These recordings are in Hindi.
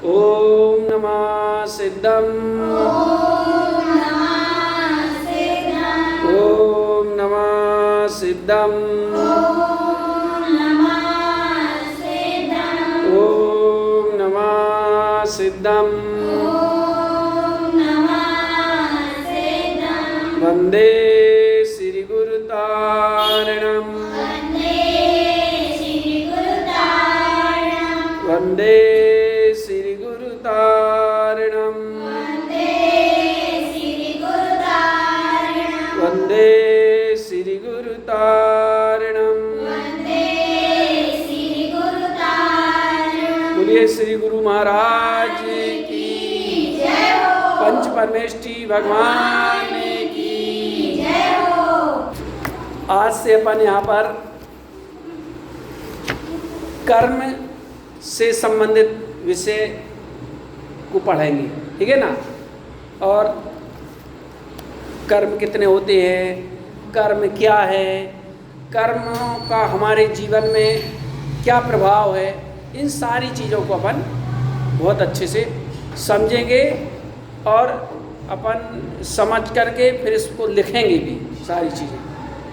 ओम नमः सिद्धम। ओम नमः सिद्धम। ओम नमः सिद्धम। वंदे श्री गुरु तारणम। वंदे श्री गुरु तारणम। वंदे श्री गुरु तारणम। बोलिए श्री गुरु महाराज की जय हो। पंच परमेष्ठी भगवान की जय हो। आज से अपन यहाँ पर कर्म से संबंधित विषय को पढ़ेंगे, ठीक है ना। और कर्म कितने होते हैं, कर्म क्या है, कर्मों का हमारे जीवन में क्या प्रभाव है, इन सारी चीज़ों को अपन बहुत अच्छे से समझेंगे और अपन समझ करके फिर इसको लिखेंगे भी सारी चीज़ें,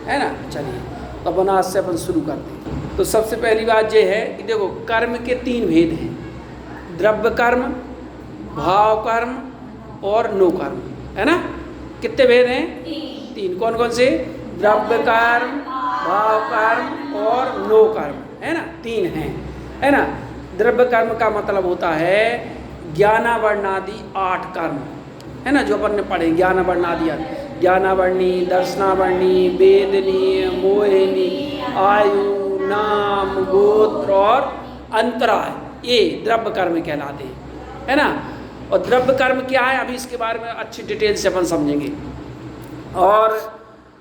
है ना। चलिए तो अपन आज से अपन शुरू करते हैं। तो सबसे पहली बात ये है कि देखो कर्म के तीन भेद हैं, द्रव्य कर्म, भाव कर्म और नो कर्म, है ना। कितने भेद हैं? तीन। कौन कौन से? द्रव्य कर्म, भाव कर्म और नो कर्म, है ना। तीन हैं, है ना। द्रव्य कर्म का मतलब होता है ज्ञानावर्णादि 8 कर्म, है ना, जो अपन ने पढ़े। ज्ञानावर्णादि, ज्ञानावर्णी, दर्शनावर्णी, वेदनी, मोहिनी, आयु, नाम, गोत्र और अंतराय, ये द्रव्य कर्म कहलाते हैं, है ना। और द्रव्य कर्म क्या है, अभी इसके बारे में अच्छी डिटेल से अपन समझेंगे। और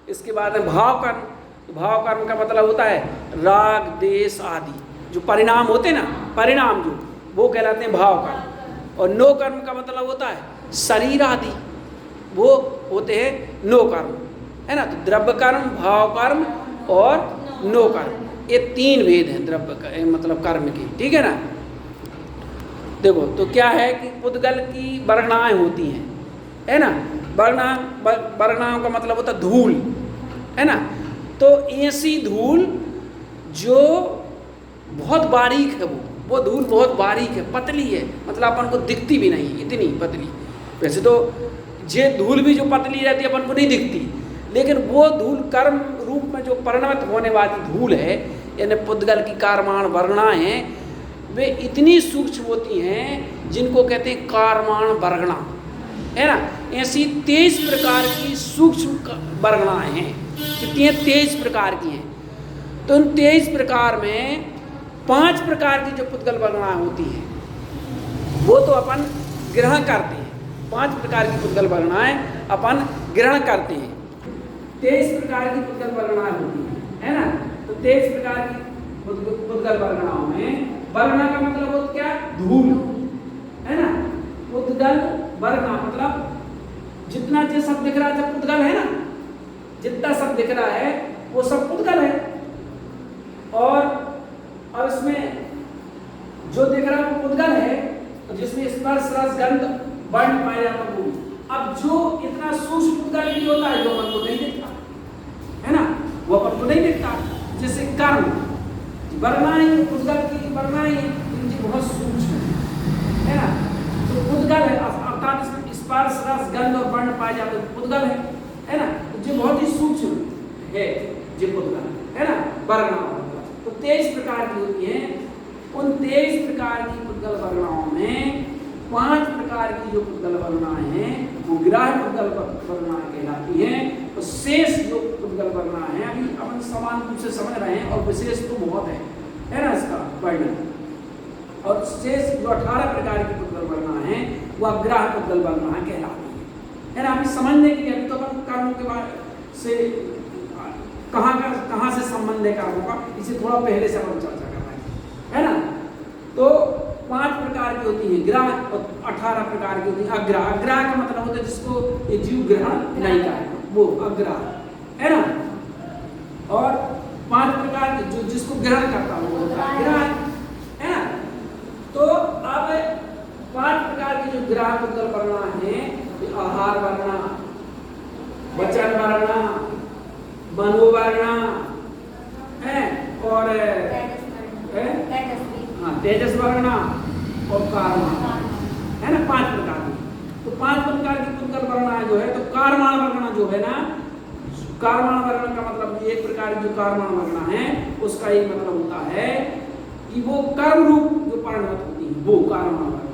इसके बाद में भाव कर्म। तो भाव कर्म का मतलब होता है राग, देश आदि जो परिणाम होते हैं ना, परिणाम जो, वो कहलाते हैं भाव कर्म। और नो कर्म का मतलब होता है शरीर आदि, वो होते हैं नो कर्म, है ना। तो द्रव्य कर्म, भाव कर्म और नो कर्म, ये तीन भेद हैं द्रव्य मतलब कर्म की, ठीक है ना। देखो तो क्या है कि पुद्गल की वर्णाएं होती हैं, है ना। वर्णाओं का मतलब होता है धूल, है ना। तो ऐसी धूल जो बहुत बारीक है, वो धूल बहुत बारीक है, पतली है, मतलब अपन को दिखती भी नहीं, इतनी पतली। वैसे तो ये धूल भी जो पतली रहती है अपन को नहीं दिखती, लेकिन वो धूल कर्म रूप में जो परिणत होने वाली धूल है, यानी पुद्गल की कारमाण वर्णाएं हैं, वे इतनी सूक्ष्म होती हैं जिनको कहते हैं कारमाण वर्णा, है ना। ऐसी 23 प्रकार की सूक्ष्म वर्णाएं हैं। कितनी हैं? 23 प्रकार की हैं। तो उन 23 प्रकार में 5 प्रकार की जो पुद्गल वर्णाएं होती हैं वो तो अपन ग्रहण करते हैं। 5 प्रकार की पुद्गल वर्णाएं अपन ग्रहण करते हैं। 23 प्रकार की पुद्गल वर्णाएं होती हैं, है ना। तो 23 प्रकार की पुद्गल वर्णाओं में, वर्णा का मतलब होता क्या? धूल, है ना। पुद्गल वर्णा मतलब जितना जो सब दिख रहा है, जब पुद्गल है ना, जितना सब दिख रहा है वो सब पुद्गल है। और अब इसमें जो दिख रहा है वो पुद्गल है, तो जिसमें स्पर्श, रस, गंध, वर्ण पाया जाता है। अब जो इतना सूक्ष्म पुद्गल भी होता है जो अपन को नहीं दिखता, है ना, वो अपन को नहीं दिखता। जैसे कर्म, वर्णाएं, पुद्गल की वर्णाएं इनकी बहुत सूक्ष्म है ना। तो पुद्गल है, अर्थात स्पर्श, रस, गंध और वर्ण पाए जाते हैं, पुद्गल है ना। तो ये बहुत ही सूक्ष्म है, ये पुद्गल, है ना, वर्णाओं। तो 23 प्रकार की होती हैं। उन 23 प्रकार की पुद्गल वर्णाओं में 5 प्रकार की जो पुद्गल वर्णाएं हैं वो ग्राह्य पुद्गल वर्णाएं कहलाती हैं। तो शेष जो पुद्गल वर्णाएं हैं अभी अपन समान रूप से समझ रहे हैं, और विशेष तो बहुत है ना इसका वर्णन। और शेष जो 18 प्रकार की पुद्गल वर्णाएं हैं वो अग्राह्य पुद्गल वर्णाएं कहलाती है ना। अभी समझने के लिए, अभी तो अपन कर्मों के बारे से कहाँ से संबंध है कर्मों का, इसे थोड़ा पहले से अपन चर्चा कर रहे हैं, है ना। तो 5 प्रकार की होती है ग्राह्य और 18 प्रकार की होती है अग्राह्य। अग्राह्य का मतलब होता है जिसको ये जीव ग्रहण नहीं करेगा, वो अग्राह्य, है ना। और 5 प्रकार के जो जिसको ग्रहण करता है वो होता है ग्राह्य, है ना। तो अब विग्रह पुद्गल वर्णा है, आहार वर्णा, वचन वर्णा, मनोवर्णा है, और तेजस वर्णा और कारमान, है ना, 5 प्रकार की। तो 5 प्रकार की पुद्गल वर्णा जो है, तो कारमान वर्णा जो है ना, कारमान वर्णा का मतलब एक प्रकार जो कारमान वर्णा है उसका एक मतलब होता है कि वो कर्म रूप जो परिणत होती है वो कारमान वर्णा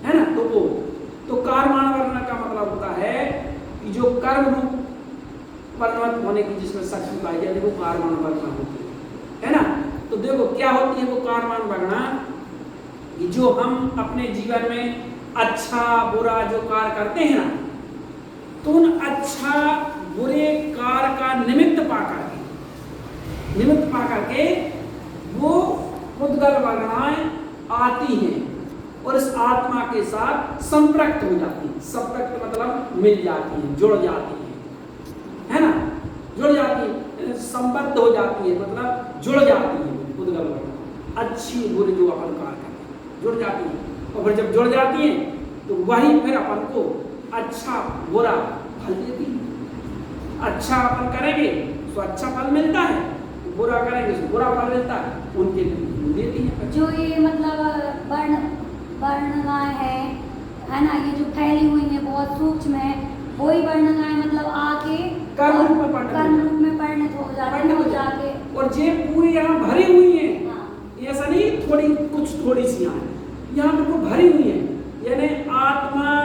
है ना। तो कारमान वर्णा का मतलब होता है कि जो कर्म रूप परिणत होने की जिसमें शक्ति पाई जाती है वो कारमान वर्णा होती है ना। तो देखो क्या होती है वो कारमान वर्णा, कि जो हम अपने जीवन में अच्छा बुरा जो कार्य करते हैं ना, तो उन अच्छा बुरे कार्य का निमित्त पाकर के वो पुद्गल वर्णाएं आती हैं और इस आत्मा के साथ संपृक्त हो जाती है। संपृक्त मतलब मिल जाती है, जुड़ जाती है ना, जुड़ जाती है, संबद्ध हो जाती है, मतलब जुड़ जाती है पुद्गल वर्णा अच्छी बुरी जो अपन कार्य करते हैं जुड़ जाती है। और फिर जब जुड़ जाती है तो वही फिर अपन को अच्छा बुरा फल देती है। अच्छा अपन करेंगे तो अच्छा फल मिलता है, बुरा करेंगे तो बुरा फल मिलता है, उनके देती है। जो ये मतलब वर्णनाएं है ना, ये जो फैली हुई है बहुत सूक्ष्म है, वही वर्णनाएं मतलब आके कर्म रूप में परिणत हो जाती है जाके, और ये पूरी यहाँ भरी हुई है। हाँ। ऐसा नहीं थोड़ी कुछ थोड़ी सी यहाँ बिल्कुल भरी हुई है, यानी आत्मा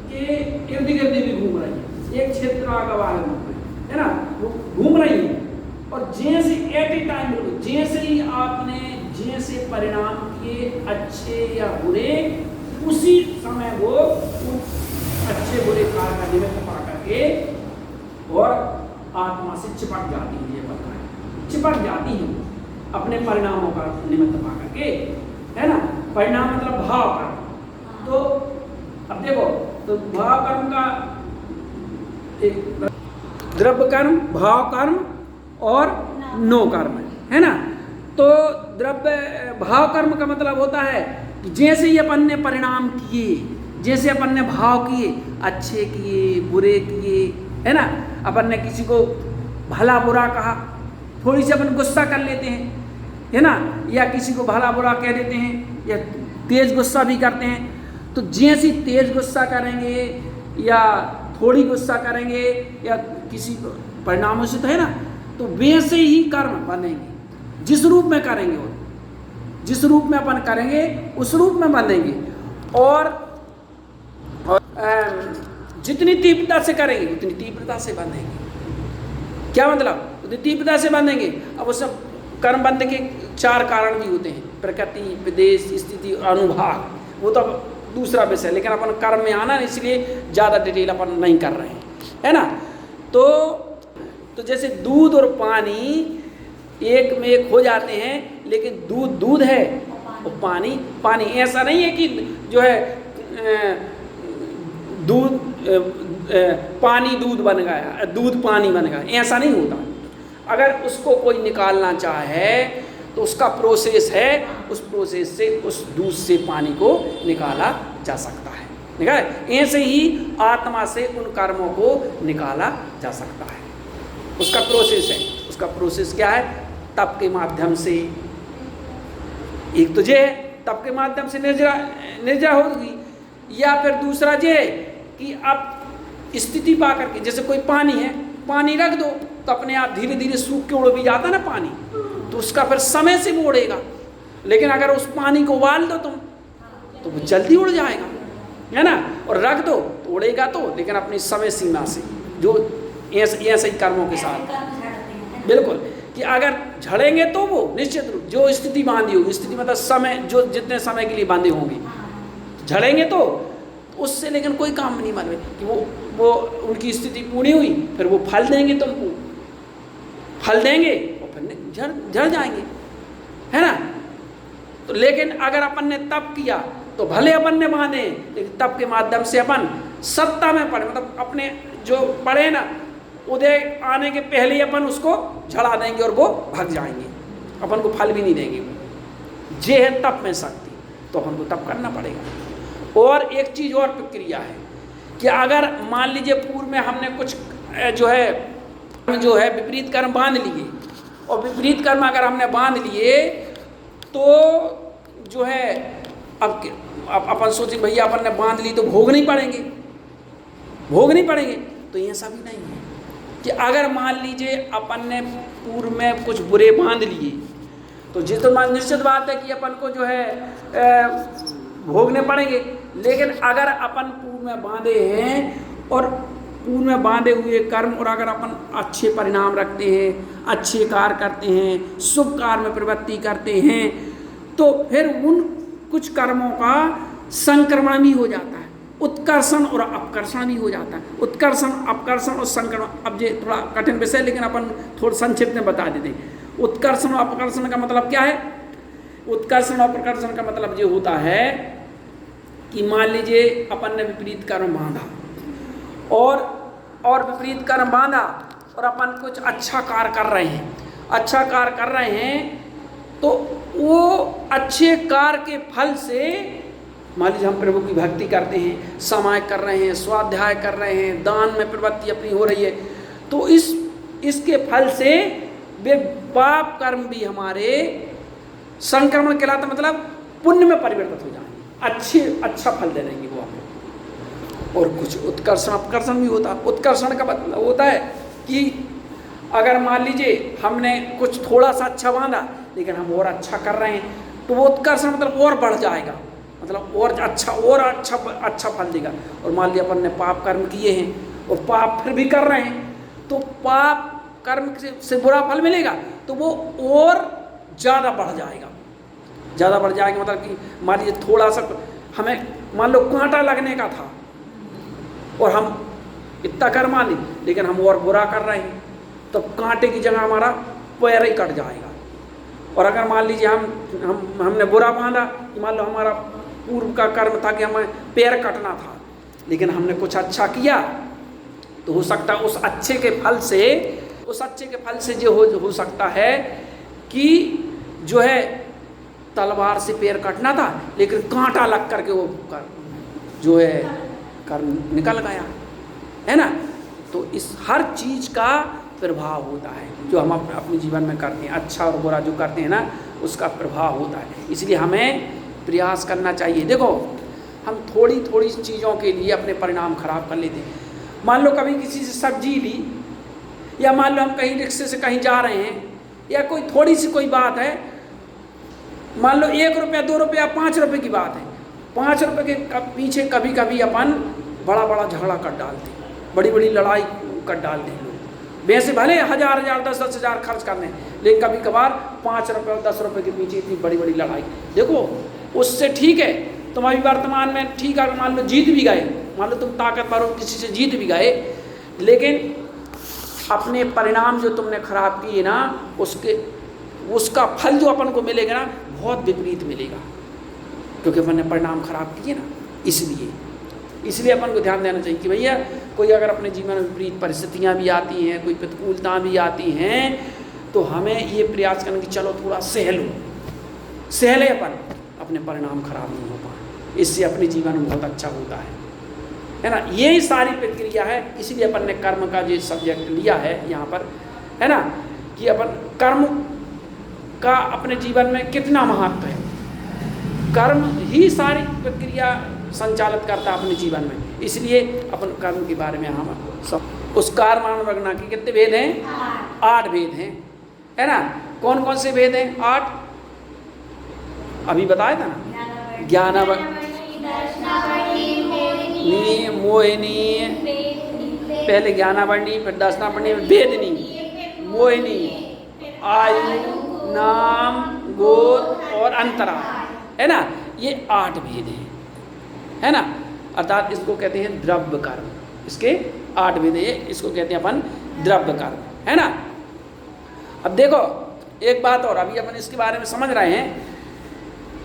के इर्द गिर्द भी घूम रही है, एक क्षेत्र आगवा है ना, वो घूम रही है। और जैसे एट ए टाइम जैसे ही आपने जैसे परिणाम किए अच्छे या बुरे, उसी समय वो अच्छे बुरे कार्य का निमित्त पा करके और आत्मा से चिपक जाती है। ये पता है चिपक जाती है अपने परिणामों का निमित्त पा करके, है ना। परिणाम मतलब भाव कर्म। तो अब देखो, तो भाव कर्म का एक द्रव्य कर्म, भाव कर्म और नो कर्म है ना। तो द्रव्य भाव कर्म का मतलब होता है कि जैसे ही अपन ने परिणाम किए, जैसे अपन ने भाव किए, अच्छे किए बुरे किए, है ना, अपन ने किसी को भला बुरा कहा, थोड़ी सी अपन गुस्सा कर लेते हैं, है ना, या किसी को भला बुरा कह देते हैं, या तेज गुस्सा भी करते हैं। तो जैसे तेज गुस्सा करेंगे या थोड़ी गुस्सा करेंगे या किसी परिणामों से, तो है ना, तो वैसे ही कर्म बनेंगे जिस रूप में करेंगे, और जिस रूप में अपन करेंगे उस रूप में बनेंगे। और जितनी तीव्रता से करेंगे उतनी तीव्रता से बंधेंगे। क्या मतलब? उतनी तीव्रता से बंधेंगे। अब वो सब कर्म बंधने के 4 कारण भी होते हैं, प्रकृति, विदेश, स्थिति, अनुभाग, वो तो दूसरा विषय है, लेकिन अपन कर्म में आना, इसलिए ज़्यादा डिटेल अपन नहीं कर रहे हैं, है ना। तो जैसे दूध और पानी एक में एक हो जाते हैं, लेकिन दूध दूध है और पानी पानी। ऐसा नहीं है कि जो है दूध पानी दूध बन गया, दूध पानी बन गया, ऐसा नहीं होता। अगर उसको कोई निकालना चाहे तो उसका प्रोसेस है, उस प्रोसेस से उस दूध से पानी को निकाला जा सकता है। निकाले ऐसे ही आत्मा से उन कर्मों को निकाला जा सकता है, उसका प्रोसेस है। उसका प्रोसेस क्या है? तप के माध्यम से, एक तो ये है तप के माध्यम से निर्जरा होगी, या फिर दूसरा ये है कि अब स्थिति पा करके, जैसे कोई पानी है, पानी रख दो तो अपने आप धीरे धीरे सूख के उड़ भी जाता ना पानी, तो उसका फिर समय से वो उड़ेगा। लेकिन अगर उस पानी को उबाल दो तुम तो वो जल्दी उड़ जाएगा, है ना। और रख दो तो उड़ेगा तो, लेकिन अपनी समय सीमा से, जो ऐसे ही कर्मों के साथ बिल्कुल, कि अगर झड़ेंगे तो वो निश्चित रूप जो स्थिति बांधी होगी, स्थिति मतलब समय, जो जितने समय के लिए बांधे होंगे, झड़ेंगे तो उससे लेकिन कोई काम नहीं बने कि वो उनकी स्थिति पूरी हुई, फिर वो फल देंगे तुमको, फल देंगे और फिर झड़ जाएंगे, है ना। तो लेकिन अगर अपन ने तप किया तो भले अपन ने बांधे, लेकिन तप के माध्यम से अपन सत्ता में पड़े, मतलब अपने जो पड़े ना, उदय आने के पहले ही अपन उसको झड़ा देंगे और वो भाग जाएंगे, अपन को फल भी नहीं देंगे। जे है तप में शक्ति, तो अपन को तप करना पड़ेगा। और एक चीज़ और प्रक्रिया है कि अगर मान लीजिए पूर्व में हमने कुछ जो है विपरीत कर्म बांध लिए, और विपरीत कर्म अगर हमने बांध लिए तो जो है अब अपन सोचे भैया अपन ने बांध ली तो भोग नहीं पड़ेंगे। तो ये सब ही नहीं है कि अगर मान लीजिए अपन ने पूर्व में कुछ बुरे बांध लिए तो जिस तो निश्चित बात है कि अपन को जो है भोगने पड़ेंगे। लेकिन अगर अपन पूर्व में बांधे हैं और पूर्व में बांधे हुए कर्म, और अगर अपन अच्छे परिणाम रखते हैं, अच्छे कार्य करते हैं, शुभ कार्य में प्रवृत्ति करते हैं, तो फिर उन कुछ कर्मों का संक्रमण भी हो जाता है, उत्कर्षण और अपकर्षण भी हो जाता है। उत्कर्षण, अपकर्षण और संक्रमण, अब ये थोड़ा कठिन विषय है लेकिन अपन थोड़ा संक्षिप्त में बता देते हैं। उत्कर्षण और अपकर्षण का मतलब क्या है? उत्कर्षण और अपकर्षण का मतलब ये होता है कि मान लीजिए अपन ने विपरीत कर्म बांधा और विपरीत कर्म बांधा और अपन कुछ अच्छा कार्य कर रहे हैं, तो वो अच्छे कार्य के फल से मान लीजिए हम प्रभु की भक्ति करते हैं, समाय कर रहे हैं, स्वाध्याय कर रहे हैं, दान में प्रवृत्ति अपनी हो रही है, तो इसके फल से वे पाप कर्म भी हमारे संक्रमण कहलाता, मतलब पुण्य में परिवर्तित हो जाएंगे, अच्छा फल दे देंगे वो आपको। और कुछ उत्कर्षण अपकर्षण भी होता है। उत्कर्षण का मतलब होता है कि अगर मान लीजिए हमने कुछ थोड़ा सा अच्छा बांधा लेकिन हम और अच्छा कर रहे हैं, तो वो उत्कर्षण मतलब और बढ़ जाएगा, मतलब और अच्छा फल देगा। और मान लिया अपन ने पाप कर्म किए हैं और पाप फिर भी कर रहे हैं, तो पाप कर्म से बुरा फल मिलेगा, तो वो और ज़्यादा बढ़ जाएगा मतलब कि मान लीजिए थोड़ा सा हमें मान लो कांटा लगने का था और हम इतना कर मान लेकिन हम और बुरा कर रहे हैं, तो कांटे की जगह हमारा पैर ही कट जाएगा। और अगर मान लीजिए हमने बुरा बांधा, मान लो हमारा पूर्व का कर्म था कि हमें पैर कटना था, लेकिन हमने कुछ अच्छा किया, तो हो सकता है उस अच्छे के फल से जो हो सकता है कि जो है तलवार से पैर कटना था लेकिन कांटा लग करके वो जो है कर्म निकल गया, है ना। तो इस हर चीज़ का प्रभाव होता है जो हम अपने जीवन में करते हैं, अच्छा और बुरा जो करते हैं ना, उसका प्रभाव होता है। इसलिए हमें प्रयास करना चाहिए। देखो, हम थोड़ी चीज़ों के लिए अपने परिणाम खराब कर लेते हैं। मान लो कभी किसी से सब्जी ली, या मान लो हम कहीं रिक्शे से कहीं जा रहे हैं, या कोई थोड़ी सी कोई बात है, मान लो 1 रुपया 2 रुपया 5 रुपये की बात है, 5 रुपये के पीछे कभी कभी अपन बड़ा झगड़ा कर डालते, बड़ी लड़ाई कर डालते हैं लोग। वैसे भले 1000 10 हज़ार खर्च करने, लेकिन कभी कभार 5 रुपये और 10 रुपये के पीछे इतनी बड़ी लड़ाई। देखो, उससे ठीक है तुम अभी वर्तमान में ठीक है, मान लो जीत भी गए, मान लो तुम ताकतवर हो, किसी से जीत भी गए, लेकिन अपने परिणाम जो तुमने खराब किए ना, उसका फल जो अपन को मिलेगा ना, बहुत विपरीत मिलेगा, क्योंकि अपन ने परिणाम खराब किए ना। इसलिए अपन को ध्यान देना चाहिए कि भैया कोई अगर अपने जीवन में विपरीत परिस्थितियाँ भी आती हैं, कोई प्रतिकूलता भी आती हैं, तो हमें ये प्रयास करना कि चलो थोड़ा सहले अपन, अपने परिणाम खराब नहीं हो पाए, इससे अपने जीवन में बहुत अच्छा होता है ना। यही सारी प्रक्रिया है। इसीलिए अपन ने कर्म का जो सब्जेक्ट लिया है यहाँ पर, है ना, कि अपन कर्म का अपने जीवन में कितना महत्व है। कर्म ही सारी प्रक्रिया संचालित करता है अपने जीवन में, इसलिए अपन कर्म के बारे में हम सब उस कारमान रखना के कितने भेद हैं? 8 भेद हैं, है ना। कौन कौन से भेद हैं? 8 अभी बताया था ना। ज्ञानावर्णी, मोहिनी, पहले ज्ञानावर्णी, फिर दर्शनावर्णी, वेदनी, मोहिनी, आयु, नाम, गोत्र और अंतरा, है ना। ये 8 भेद हैं, है ना। अर्थात इसको कहते हैं द्रव्य कर्म। इसके 8 भेद हैं, इसको कहते हैं अपन द्रव्य कर्म, है ना। अब देखो एक बात और, अभी अपन इसके बारे में समझ रहे हैं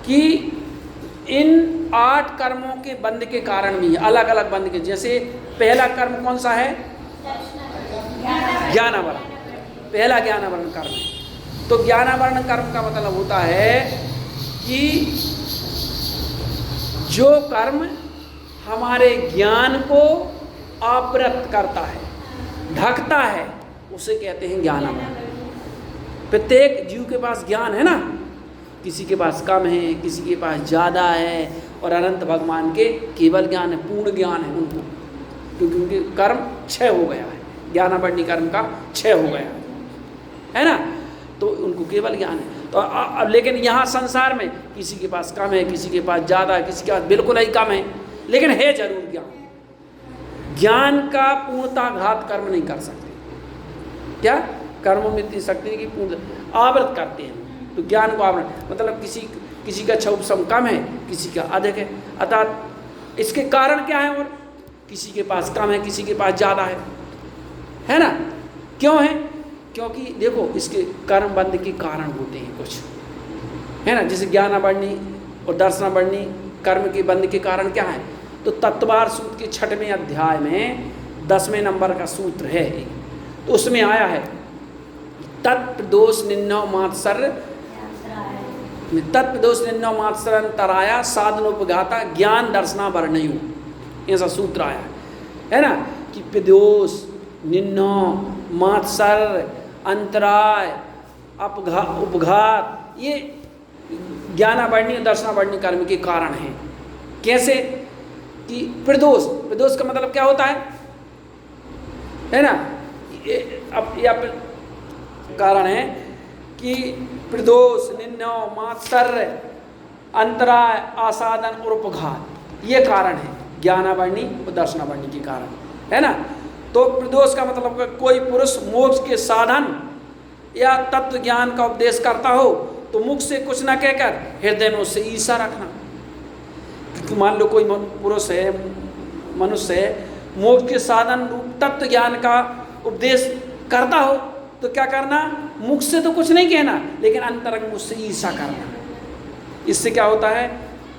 कि इन 8 कर्मों के बंध के कारण भी अलग अलग बंध के, जैसे पहला कर्म कौन सा है? ज्ञानावरण, पहला ज्ञानावरण कर्म है। तो ज्ञानावरण कर्म का मतलब होता है कि जो कर्म हमारे ज्ञान को आवृत करता है, ढकता है, उसे कहते हैं ज्ञानावर्णी। प्रत्येक जीव के पास ज्ञान है ना, किसी के पास कम है, किसी के पास ज़्यादा है, और अनंत भगवान के केवल ज्ञान है, पूर्ण ज्ञान है उनको, क्योंकि उनके कर्म क्षय हो गया है, ज्ञानावर्णी कर्म का क्षय हो गया है ना, तो उनको केवल ज्ञान है। तो अब लेकिन यहाँ संसार में किसी के पास कम है, किसी के पास ज़्यादा है, किसी के पास बिल्कुल ही कम है, लेकिन है जरूर ज्ञान। ज्ञान का पूर्णताघात कर्म नहीं कर सकते। क्या कर्मों में इतनी शक्ति नहीं कि पूर्ण आवृत करते हैं, तो ज्ञान को आवृत मतलब किसी का क्षौभसम कम है, किसी का अधिक है, अर्थात इसके कारण क्या है, और किसी के पास कम है, किसी के पास ज़्यादा है ना। क्यों है? क्योंकि देखो इसके कर्म बंध के कारण होते हैं कुछ, है ना, जैसे ज्ञानावर्णी और दर्शनावर्णी कर्म के बंध के कारण क्या है, तो तत्वार सूत्र के 6वें अध्याय में 10वें नंबर का सूत्र है, तो उसमें आया है तत्प्रदोष निन्नव मात्सर्य, तत्प्रदोष निन्नव मात्सरंतराया साधनोपघाता ज्ञान दर्शनावर्णयु, ऐसा सूत्र आया है ना, कि प्रदोष निन्नव मात्सर्य अंतराय उपघात ये ज्ञानावर्णी और दर्शनावर्णी कर्म के कारण हैं। कैसे? कि प्रदोष का मतलब क्या होता है ना, अब कारण है कि प्रदोष निन्नव मात्सर्य अंतराय आसादन और उपघात, ये कारण है ज्ञानावर्णी और दर्शनावर्णी के कारण, है ना। तो प्रदोष का मतलब कोई पुरुष मोक्ष के साधन या तत्व ज्ञान का उपदेश करता हो तो मुख से कुछ न कहकर हृदय में उससे ईर्षा रखना। क्योंकि मान लो कोई पुरुष है, मनुष्य है, मोक्ष के साधन रूप तत्व ज्ञान का उपदेश करता हो तो क्या करना, मुख से तो कुछ नहीं कहना, लेकिन अंतरंग उससे ईर्षा करना। इससे क्या होता है,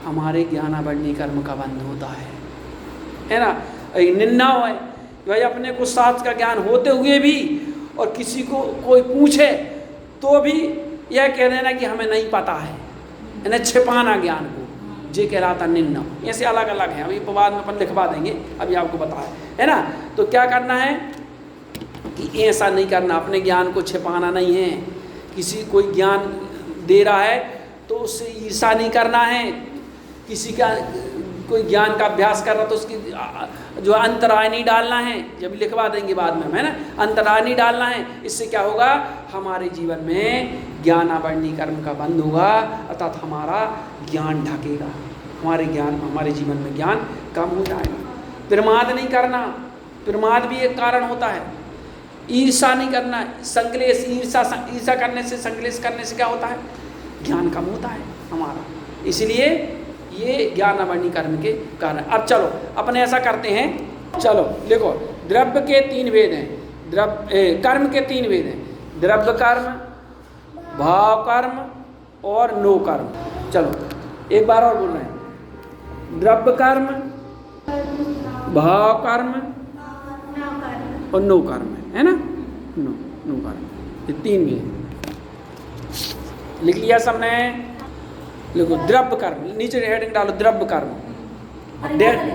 हमारे ज्ञानावर्णी कर्म का बंध होता है ना। निन्ना है भाई, अपने को शास्त्र का ज्ञान होते हुए भी और किसी को कोई पूछे तो भी यह कह देना कि हमें नहीं पता है, यानी छिपाना ज्ञान को, जे कहलाता निन्ना। ऐसे अलग अलग है, अभी बाद में अपन लिखवा देंगे, अभी आपको बताया है ना। तो क्या करना है कि ऐसा नहीं करना, अपने ज्ञान को छिपाना नहीं है। किसी कोई ज्ञान दे रहा है तो उससे ईर्षा नहीं करना है। किसी का कोई ज्ञान का अभ्यास कर रहा तो उसकी जो अंतराय नहीं डालना है, जब लिखवा देंगे बाद में, है ना, अंतराय नहीं डालना है। इससे क्या होगा, हमारे जीवन में ज्ञानावर्णी कर्म का बंध होगा, अर्थात हमारा ज्ञान ढकेगा, हमारे जीवन में ज्ञान कम हो जाएगा। प्रमाद नहीं करना, प्रमाद भी एक कारण होता है। ईर्षा नहीं करना, संक्लेश, ईर्षा करने से, संक्लेश करने से क्या होता है, ज्ञान कम होता है हमारा। इसलिए ये ज्ञानावर्णी कर्म के कारण। अब चलो अपने ऐसा करते हैं, चलो देखो, द्रव्य के 3 भेद हैं, कर्म के 3 भेद हैं, द्रव्य कर्म, भाव कर्म और नो कर्म। चलो एक बार और बोल रहे हैं, द्रव्य कर्म, भाव कर्म और नो कर्म, है ना, नो कर्म, ये 3 भेद लिख लिया सबने। लिखो द्रव्य कर्म, नीचे हेडिंग डालो द्रव्य कर्म,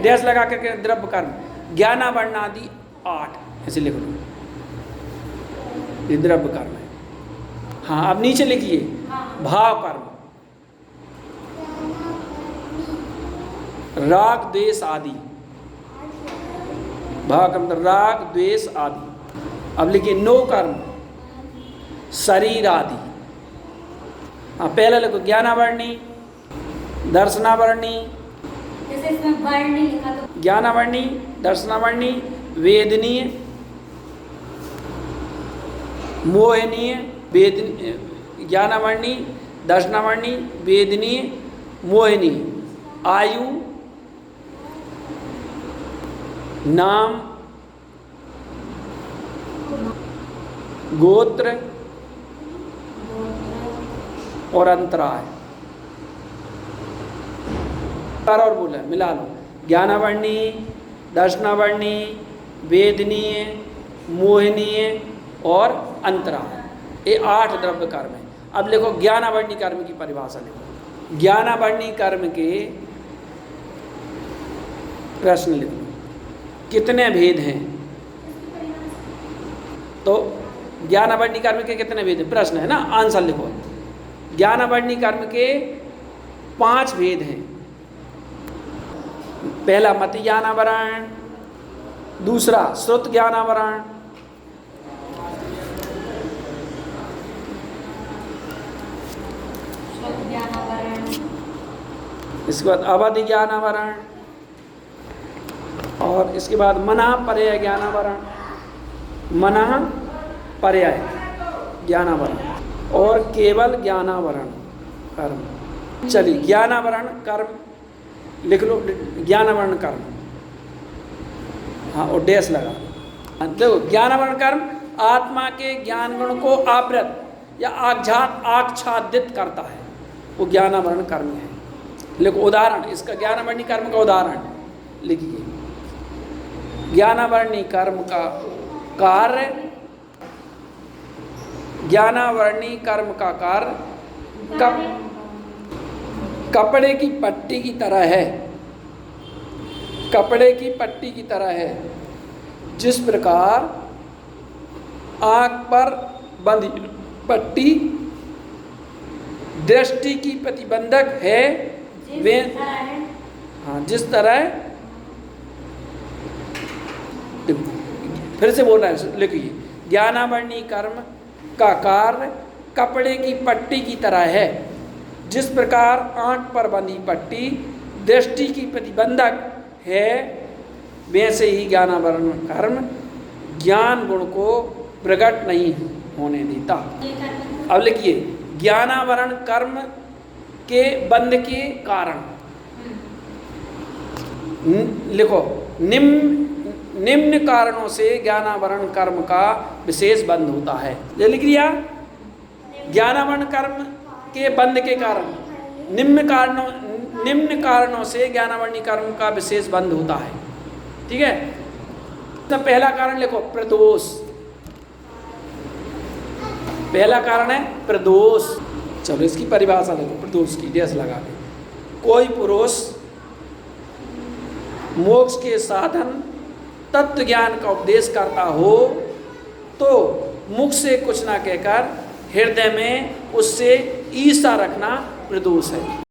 डैश लगा करके द्रव्य कर्म, ज्ञानावर्णादि 8 ऐसे लिख लो, ये द्रव्य कर्म है। हाँ अब नीचे लिखिए भाव कर्म, राग द्वेष आदि, भाव कर्म राग द्वेष आदि। अब लिखिए नो कर्म, शरीर आदि। हाँ पहले लिखो ज्ञानावर्णी, दर्शनावर्णी, जैसे इसमें वर्णी लिखा तो ज्ञानावर्णी, दर्शनावर्णी, वेदनीय, मोहनीय, ज्ञानावर्णी, दर्शनावर्णी, वेदनीय, मोहनीय, आयु, नाम, गोत्र और अंतराय। और बोला मिला लो, ज्ञानावर्णी, दर्शनावर्णी, वेदनीय, मोहनीय और अंतराय, ये 8 द्रव्य कर्म है। अब लिखो ज्ञानावर्णी कर्म की परिभाषा लिखो। ज्ञानावर्णी कर्म के प्रश्न लिख लो, कितने भेद हैं? तो ज्ञानावरणी कर्म के कितने भेद हैं? प्रश्न है ना, आंसर लिखो। ज्ञानावरणी कर्म के 5 भेद हैं। पहला मति ज्ञानावरण, दूसरा श्रुत ज्ञानावरण, इसके बाद अवधि ज्ञानावरण, और इसके बाद मना पर्याय ज्ञानावरण, मना पर्याय ज्ञानावरण, और केवल ज्ञानावरण कर्म। चलिए ज्ञानावरण कर्म लिख लो, ज्ञानावरण कर्म, हाँ, और डैश लगा। देखो ज्ञानावरण कर्म आत्मा के ज्ञान गुण को आवृत या आच्छादित करता है, वो ज्ञानावरण कर्म है। लिखो उदाहरण, इसका ज्ञानावरणी कर्म का उदाहरण लिखिए। ज्ञानावरणी कर्म का कार्य, ज्ञानावरणी कर्म का कार्य कपड़े की पट्टी की तरह है, कपड़े की पट्टी की तरह है। जिस प्रकार आँख पर बंधी पट्टी दृष्टि की प्रतिबंधक है, वे हाँ जिस तरह, फिर से बोल रहा है, लिखिए। ज्ञानावरणी कर्म का कार्य कपड़े की पट्टी की तरह है। जिस प्रकार आँख पर बंधी पट्टी दृष्टि की प्रतिबंधक है, वैसे ही ज्ञानावरण कर्म ज्ञान गुण को प्रकट नहीं होने देता। अब लिखिए ज्ञानावरण कर्म के बंध के कारण। लिखो निम्न कारणों से ज्ञानावरण कर्म का विशेष बंध होता है। ये लिख लिया, ज्ञानावरण कर्म के बंध के कारण, निम्न कारणों से ज्ञानावरणी कर्म का विशेष बंध होता है। ठीक है, तो पहला कारण लिखो प्रदोष। पहला कारण है प्रदोष। चलो इसकी परिभाषा लिखो, प्रदोष की डैश लगा के। कोई पुरुष मोक्ष के साधन तत्व ज्ञान का उपदेश करता हो तो मुख से कुछ ना कहकर हृदय में उससे ईर्ष्या रखना प्रदोष है।